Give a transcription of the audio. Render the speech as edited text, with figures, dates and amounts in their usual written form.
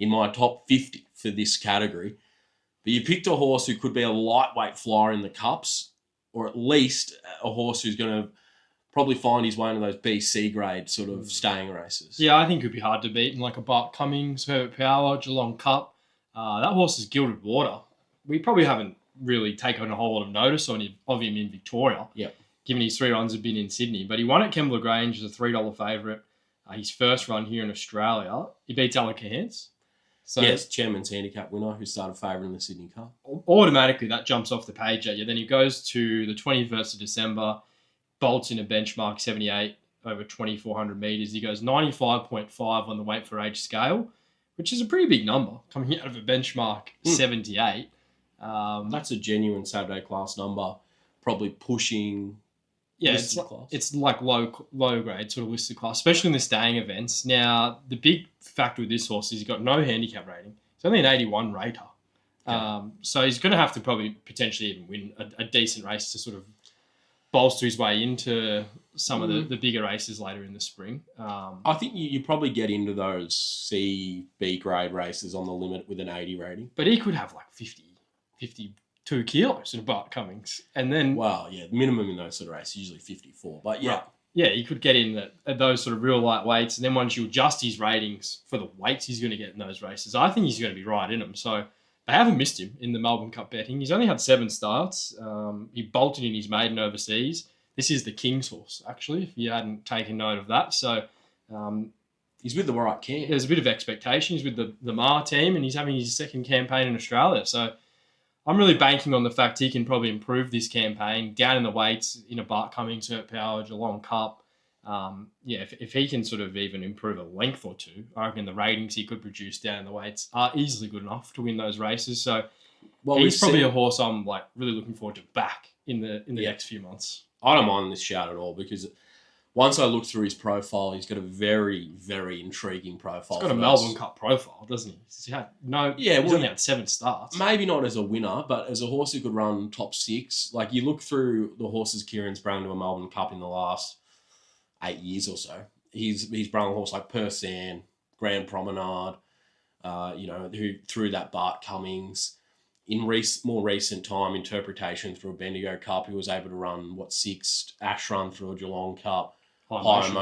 in my top 50 for this category. But you picked a horse who could be a lightweight flyer in the Cups, or at least a horse who's going to probably find his way into those BC grade sort of staying races. Yeah, I think it would be hard to beat in like a Bart Cummings, Herbert Power, Geelong Cup. That horse is Gilded Water. We probably haven't really taken a whole lot of notice of him in Victoria, given his 3 runs have been in Sydney. But he won at Kembla Grange as a $3 favourite. His first run here in Australia. He beats Alec Hance. So yes, Chairman's Handicap winner who started favourite in the Sydney Cup. Automatically, that jumps off the page at you. Then he goes to the 21st of December, bolts in a benchmark 78 over 2,400 metres. He goes 95.5 on the weight for age scale, which is a pretty big number coming out of a benchmark 78. That's a genuine Saturday class number, probably pushing. Yeah, it's like low grade sort of listed class, especially in the staying events. Now, the big factor with this horse is he's got no handicap rating. It's only an 81 rater. Okay. So he's going to have to probably potentially even win a decent race to sort of bolster his way into some of the bigger races later in the spring. I think you probably get into those C, B grade races on the limit with an 80 rating. But he could have like 52 kilos in a Bart Cummings. And then... Well, yeah, the minimum in those sort of races is usually 54. But yeah. Right. Yeah, he could get in at those sort of real light weights. And then once you adjust his ratings for the weights he's going to get in those races, I think he's going to be right in them. So they haven't missed him in the Melbourne Cup betting. He's only had 7 starts. He bolted in his maiden overseas. This is the King's horse, actually, if you hadn't taken note of that. So he's with the right camp. There's a bit of expectation. He's with the Mar team, and he's having his second campaign in Australia. So I'm really banking on the fact he can probably improve this campaign down in the weights in a Bart Cummings, Hurt Power, Geelong Cup. If he can sort of even improve a length or two, I reckon the ratings he could produce down in the weights are easily good enough to win those races. So he's probably a horse I'm like really looking forward to back in the next few months. I don't mind this shout at all because once I look through his profile, he's got a very, very intriguing profile. He's got a Melbourne Cup profile, doesn't he? He's only had 7 starts. Maybe not as a winner, but as a horse who could run top 6. Like you look through the horses Kieran's brung to a Melbourne Cup in the last 8 years or so. He's brung a horse like Persan, Grand Promenade, who threw that Bart Cummings. In more recent time, interpretation through a Bendigo Cup, he was able to run 6th Ash Run through a Geelong Cup, high